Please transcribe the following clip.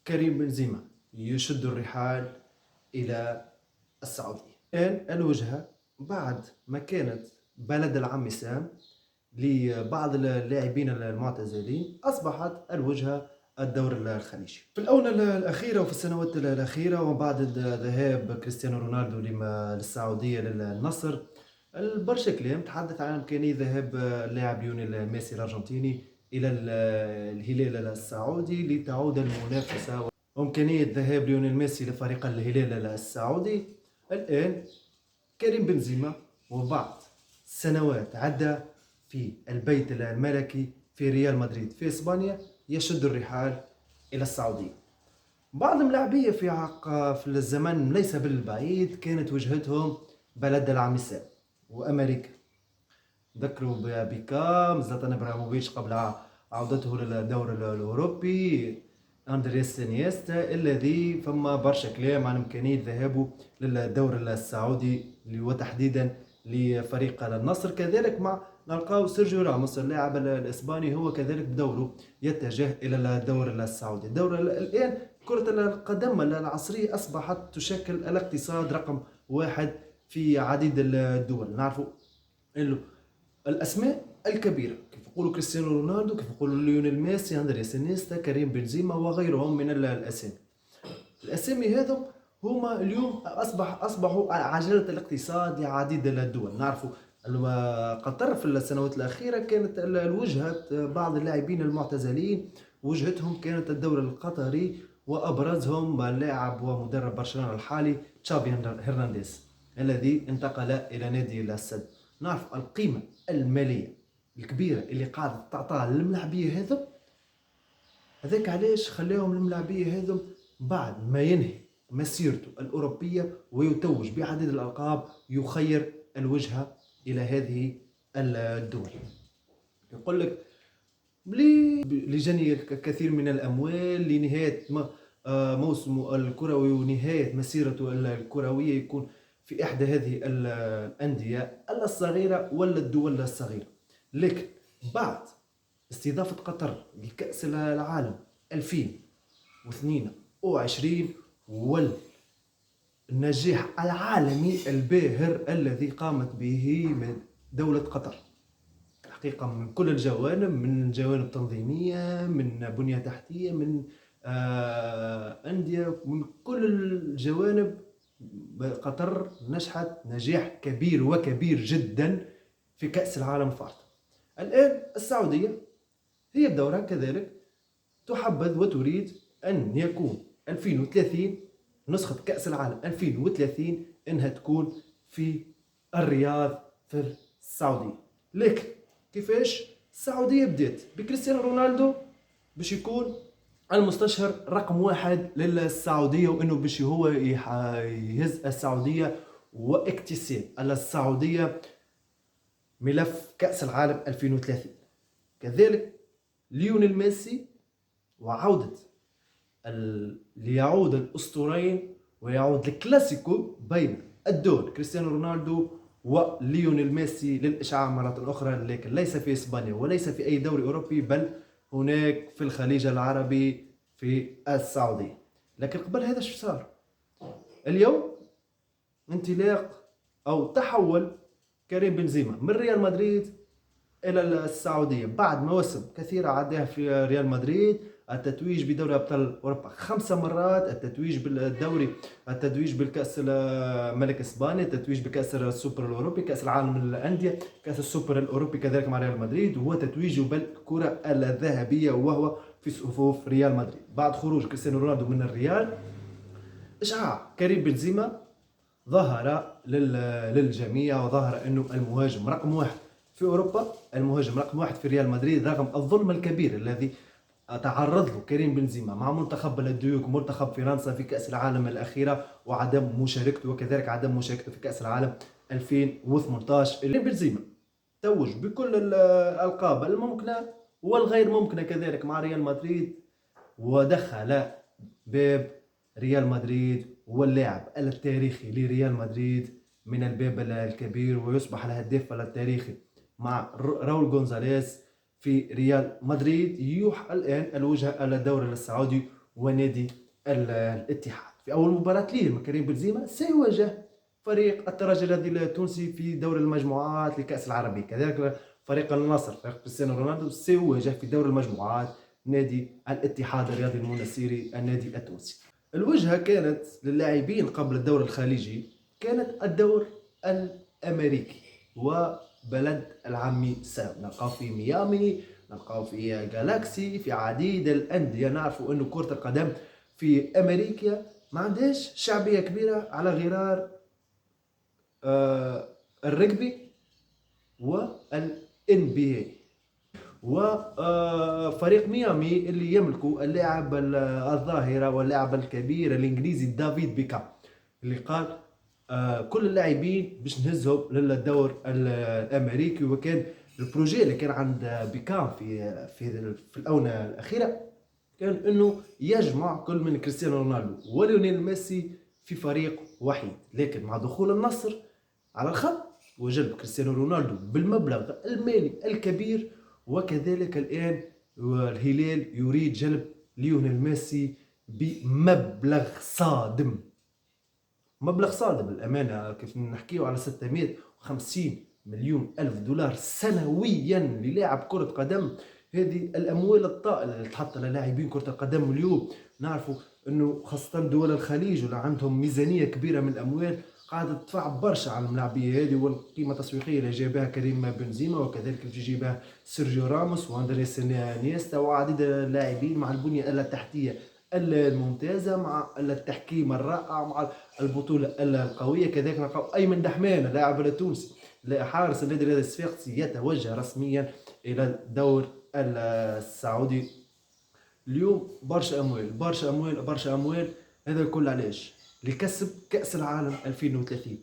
كريم بنزيما يشد الرحال إلى السعودية. الآن الوجهة بعد ما كانت بلد العم سام لبعض اللاعبين المعتزلين، أصبحت الوجهة الدوري الخليجي. في الآونة الأخيرة وفي السنوات الأخيرة وبعد ذهاب كريستيانو رونالدو للسعودية للنصر، برشا كلام تحدث عن إمكانية ذهاب اللاعب ليونيل ميسي الأرجنتيني إلى الهلال السعودي لتعود المنافسة، وإمكانية ذهاب ليونيل ميسي لفريق الهلال السعودي. الآن كريم بنزيما وبعد سنوات عدة في البيت الملكي في ريال مدريد في إسبانيا يشد الرحال إلى السعودية. بعض الملاعبية في الزمن ليس بالبعيد كانت وجهتهم بلد العمساء وأمريكا. ذكروا بيكام، زلاتان إبراهيموفيتش قبل عودته للدوري الأوروبي، أندريس انيستا، الذي فما برشا كلام عن إمكانية ذهابه للدوري السعودي وتحديدا لفريق النصر. كذلك مع نلقاو سيرجيو راموس اللاعب الإسباني هو كذلك بدوره يتجه إلى الدوري السعودي. الآن كرة القدم العصرية أصبحت تشكل الاقتصاد رقم واحد في عديد الدول. نعرفوا الاسماء الكبيره كيف يقولوا كريستيانو رونالدو، كيف يقولوا ليونيل ميسي، اندريس انيستا، كريم بنزيما وغيرهم من الاسامي هذو هما اليوم اصبحوا عجله الاقتصاد لعديد الدول. نعرفوا قطر في السنوات الاخيره كانت الوجهه بعض اللاعبين المعتزلين وجهتهم كانت الدوري القطري، وابرزهم اللاعب ومدرب برشلونه الحالي تشافي هرنانديز الذي انتقل الى نادي السد. نعرف القيمة المالية الكبيرة اللي قاعدة تعطاها للملاعبية هذاك علاش خلاهم الملاعبية هذم بعد ما ينهي مسيرته الأوروبية ويتوج بعديد الألقاب يخير الوجهة إلى هذه الدول. يقول لك لجني كثير من الأموال لنهاية موسمه الكروي ونهاية مسيرته الكروية يكون في إحدى هذه الأندية الصغيرة ولا الدول الصغيرة. لكن بعد استضافة قطر لكأس العالم 2022 والنجاح العالمي الباهر الذي قامت به من دولة قطر حقيقة من كل الجوانب، من جوانب تنظيمية، من بنية تحتية، من أندية، من كل الجوانب قطر نجحت نجاح كبير وكبير جدا في كأس العالم فارط. الآن السعودية هي بدورها كذلك تحبذ وتريد أن يكون 2030 نسخة كأس العالم 2030 أنها تكون في الرياض في السعودية. لكن كيفاش السعودية بدأت بكريستيانو رونالدو باش يكون المستشار رقم واحد للسعودية، وانه باش هو يهز السعودية واكتساب السعودية ملف كأس العالم 2030. كذلك ليونيل ميسي وعودة ليعود الأسطورين ويعود الكلاسيكو بين الدول كريستيانو رونالدو وليونيل ميسي للإشعاع مرة أخرى، لكن ليس في إسبانيا وليس في أي دوري أوروبي بل هناك في الخليج العربي في السعودية. لكن قبل هذا شو صار؟ اليوم انطلاق أو تحول كريم بنزيما من ريال مدريد إلى السعودية بعد مواسم كثيرة عداها في ريال مدريد، التتويج بدوري أبطال أوروبا 5 مرات، التتويج بالدوري، التتويج بالكأس ملك إسبانيا، التتويج بكأس السوبر الأوروبي، كأس العالم للأندية، كأس السوبر الأوروبي كذلك مع ريال مدريد، وهو تتويجه بالكرة الذهبية وهو في صفوف ريال مدريد. بعد خروج كريستيانو رونالدو من الريال إشعاع كريم بنزيما ظهر للجميع وظهر أنه المهاجم رقم واحد في أوروبا، المهاجم رقم واحد في ريال مدريد، رغم الظلم الكبير الذي تعرض له كريم بنزيما مع منتخب بلديوك ومنتخب فرنسا في كأس العالم الأخيرة وعدم مشاركته، وكذلك عدم مشاركته في كأس العالم 2018. كريم بنزيما توج بكل الألقاب الممكنة والغير ممكنة كذلك مع ريال مدريد، ودخل باب ريال مدريد واللاعب التاريخي لريال مدريد من الباب الكبير، ويصبح الهداف التاريخي مع راول غونزاليز في ريال مدريد. يوح الآن الوجهة على الدوري السعودي ونادي الاتحاد. في أول مباراة ليه كريم بنزيما سيواجه فريق الترجي الرياضي التونسي في دور المجموعات لكأس العربية. كذلك فريق النصر فريق كريستيانو رونالدو سيواجه في دور المجموعات نادي الاتحاد الرياضي المنستيري النادي التونسي. الوجهة كانت للاعبين قبل الدور الخليجي كانت الدور الأمريكي وبلد العمي سام. نلقاو في ميامي، نلقاو في جالاكسي، في عديد الأندية. نعرفوا أن كرة القدم في أمريكا ما عندهاش شعبية كبيرة على غرار الرجبي والان بي اي. وفريق ميامي اللي يملكه اللاعب الظاهرة واللاعب الكبير الإنجليزي دافيد بيكام، اللي قال كل اللاعبين باش نهزهم للدور الأمريكي. وكان البروجي اللي كان عند بيكام في الآونة الأخيرة كان انه يجمع كل من كريستيانو رونالدو وليونيل ميسي في فريق وحيد. لكن مع دخول النصر على الخط وجلب كريستيانو رونالدو بالمبلغ المالي الكبير، وكذلك الآن الهلال يريد جلب ليونيل ميسي بمبلغ صادم. مبلغ صادم الأمانة، كيف نحكيه على 650 مليون ألف دولار سنويا للاعب كرة قدم. هذه الأموال الطائلة اللي تحط للاعبين كرة القدم اليوم. نعرفوا أنه خاصة دول الخليج ولا عندهم ميزانية كبيرة من الأموال قاعدة تدفع برشا على الملاعبية هذه، والقيمة التسويقية اللي جايبها كريم بنزيما وكذلك اللي جايبها سيرجيو راموس واندريس انيستا وعديد اللاعبين مع البنية التحتية الممتازة مع التحكيم الرائع مع البطولة القوية. كذلك نلقاو أيمن دحمان اللاعب التونسي حارس النادي الرياضي الصفاقسي يتوجه رسميا إلى الدور السعودي. اليوم برشا أموال برشا أموال برشا أموال. هذا الكل علاش؟ لكسب كأس العالم 2030.